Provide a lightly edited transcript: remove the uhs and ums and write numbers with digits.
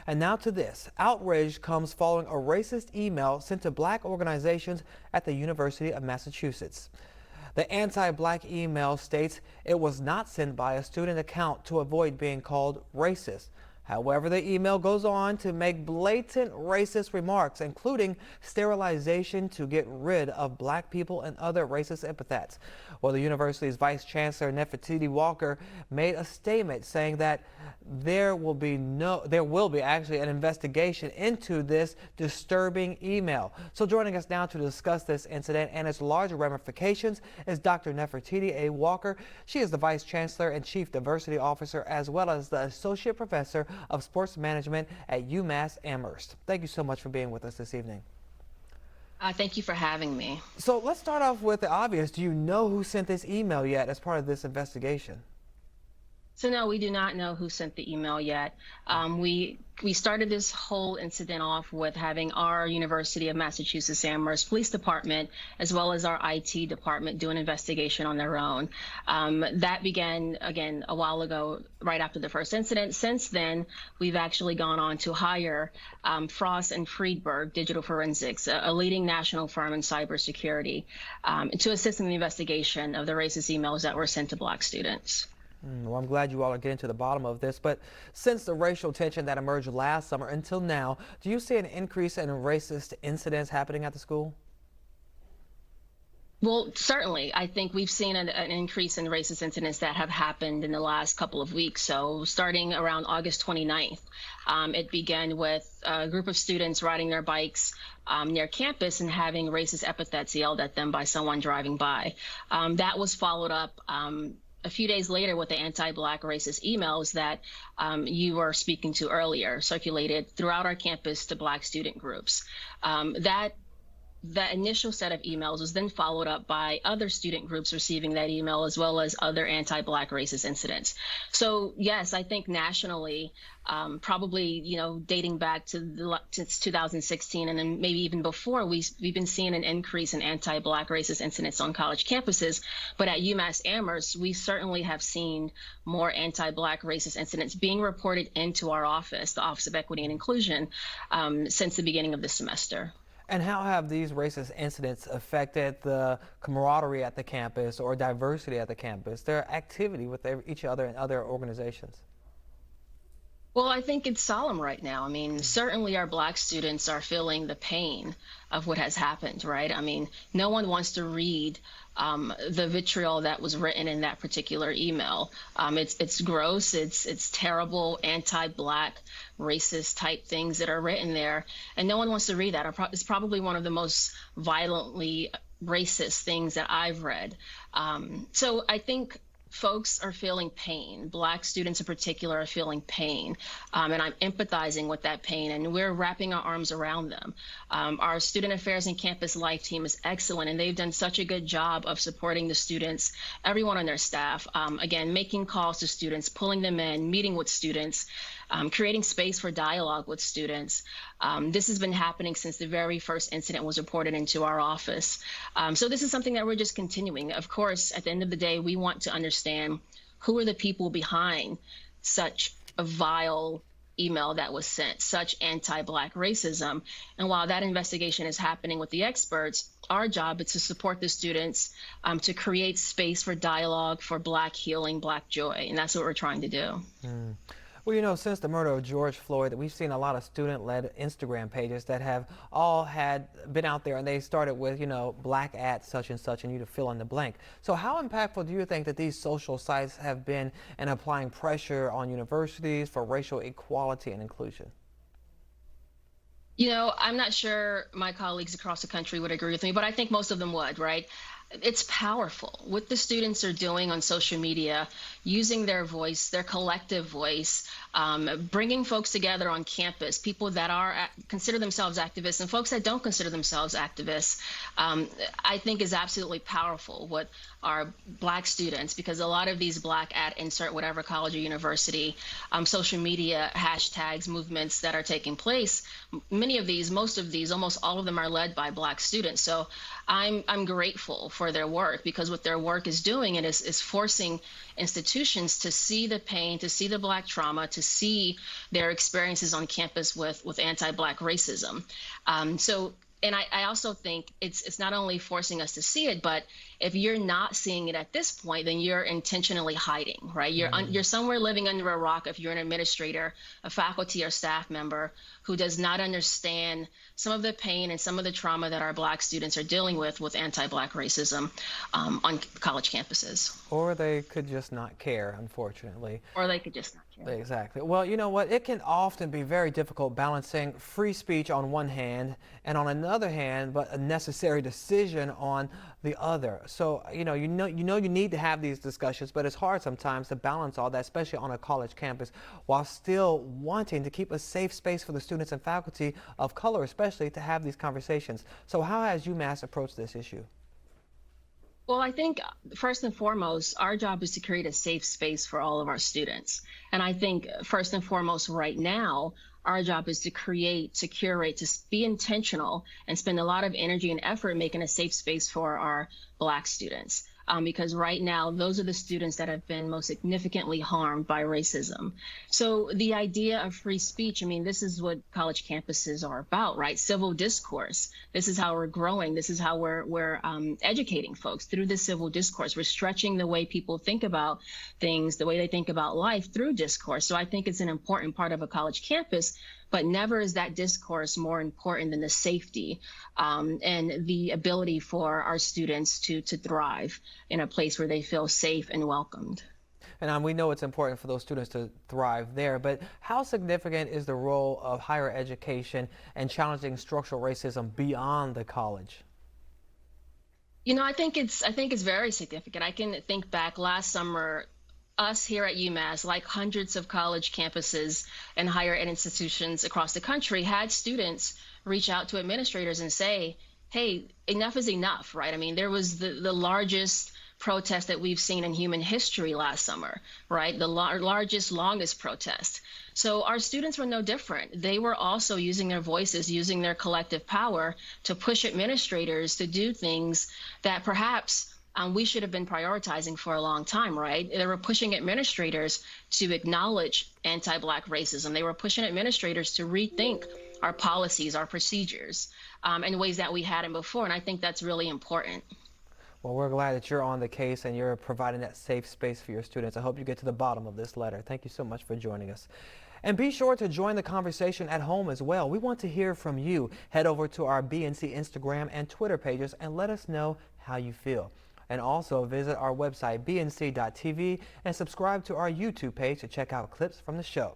And now to this. Outrage comes following a racist email sent to black organizations at the University of Massachusetts. The anti-black email states it was not sent by a student account to avoid being called racist. However, the email goes on to make blatant racist remarks, including sterilization to get rid of black people and other racist epithets. Well, the university's vice chancellor, Nefertiti A, made a statement saying that there will be actually an investigation into this disturbing email. So joining us now to discuss this incident and its larger ramifications is Dr. Nefertiti A. She is the vice chancellor and chief diversity officer, as well as the associate professor of sports management at UMass Amherst. Thank you so much for being with us this evening. Thank you for having me. So let's start off with the obvious. Do you know who sent this email yet as part of this investigation? So no, we do not know who sent the email yet. We started this whole incident off with having our University of Massachusetts Amherst Police Department, as well as our IT department, do an investigation on their own. That began, again, a while ago, right after the first incident. Since then, we've actually gone on to hire Frost and Friedberg Digital Forensics, a leading national firm in cybersecurity, to assist in the investigation of the racist emails that were sent to black students. Well, I'm glad you all are getting to the bottom of this, but since the racial tension that emerged last summer until now, do you see an increase in racist incidents happening at the school? Well, certainly. I think we've seen an increase in racist incidents that have happened in the last couple of weeks. So starting around August 29th, it began with a group of students riding their bikes near campus and having racist epithets yelled at them by someone driving by. That was followed up a few days later with the anti-black racist emails that you were speaking to earlier, circulated throughout our campus to black student groups. That initial set of emails was then followed up by other student groups receiving that email, as well as other anti-black racist incidents. So yes, I think nationally, probably dating back to since 2016, and then maybe even before, we've been seeing an increase in anti-black racist incidents on college campuses. But at UMass Amherst, we certainly have seen more anti-black racist incidents being reported into our office, the Office of Equity and Inclusion, since the beginning of this semester. And how have these racist incidents affected the camaraderie at the campus or diversity at the campus, their activity with each other and other organizations? Well, I think it's solemn right now. I mean, certainly our black students are feeling the pain of what has happened, right? I mean, no one wants to read the vitriol that was written in that particular email. It's gross, it's terrible, anti-black, racist type things that are written there, and no one wants to read that. It's probably one of the most violently racist things that I've read. So I think folks are feeling pain. Black students in particular are feeling pain, and I'm empathizing with that pain, and we're wrapping our arms around them. Our student affairs and campus life team is excellent, and they've done such a good job of supporting the students, everyone on their staff, again, making calls to students, pulling them in, meeting with students, creating space for dialogue with students. This has been happening since the very first incident was reported into our office. So this is something that we're just continuing. Of course, at the end of the day, we want to understand who are the people behind such a vile email that was sent, such anti-black racism. And while that investigation is happening with the experts, our job is to support the students, to create space for dialogue, for black healing, black joy. And that's what we're trying to do. Well, since the murder of George Floyd, we've seen a lot of student-led Instagram pages that have all been out there, and they started with, black at such and such, and you to fill in the blank. So how impactful do you think that these social sites have been in applying pressure on universities for racial equality and inclusion? I'm not sure my colleagues across the country would agree with me, but I think most of them would, right? It's powerful what the students are doing on social media, using their voice, their collective voice, bringing folks together on campus, people that consider themselves activists and folks that don't consider themselves activists. I think is absolutely powerful what our black students, because a lot of these black at insert whatever college or university social media hashtags, movements that are taking place, most of these, almost all of them are led by black students. So I'm grateful for their work, because what their work is doing is forcing institutions to see the pain, to see the Black trauma, to see their experiences on campus with anti-Black racism. And I also think it's not only forcing us to see it, but if you're not seeing it at this point, then you're intentionally hiding, right? You're somewhere living under a rock if you're an administrator, a faculty or staff member who does not understand some of the pain and some of the trauma that our Black students are dealing with anti-Black racism on college campuses. Or they could just not care, unfortunately. Or they could just not care. Exactly. Well, you know what? It can often be very difficult balancing free speech on one hand and on another hand, but a necessary decision on the other. So, you need to have these discussions, but it's hard sometimes to balance all that, especially on a college campus, while still wanting to keep a safe space for the students and faculty of color, especially, to have these conversations. So how has UMass approached this issue? Well, I think first and foremost, our job is to create a safe space for all of our students. And I think first and foremost right now, our job is to create, to curate, to be intentional and spend a lot of energy and effort making a safe space for our Black students. Because right now, those are the students that have been most significantly harmed by racism. So the idea of free speech, I mean, this is what college campuses are about, right? Civil discourse. This is how we're growing. This is how we're educating folks through this civil discourse. We're stretching the way people think about things, the way they think about life through discourse. So I think it's an important part of a college campus, but never is that discourse more important than the safety and the ability for our students to thrive in a place where they feel safe and welcomed. And we know it's important for those students to thrive there, but how significant is the role of higher education and challenging structural racism beyond the college? I think it's very significant. I can think back last summer, us here at UMass, like hundreds of college campuses and higher ed institutions across the country, had students reach out to administrators and say, hey, enough is enough, right? I mean, there was the largest protest that we've seen in human history last summer, right? The largest, longest protest. So our students were no different. They were also using their voices, using their collective power to push administrators to do things that perhaps we should have been prioritizing for a long time, right? They were pushing administrators to acknowledge anti-Black racism. They were pushing administrators to rethink our policies, our procedures, in ways that we hadn't before. And I think that's really important. Well, we're glad that you're on the case and you're providing that safe space for your students. I hope you get to the bottom of this letter. Thank you so much for joining us. And be sure to join the conversation at home as well. We want to hear from you. Head over to our BNC Instagram and Twitter pages and let us know how you feel. And also visit our website, bnc.tv, and subscribe to our YouTube page to check out clips from the show.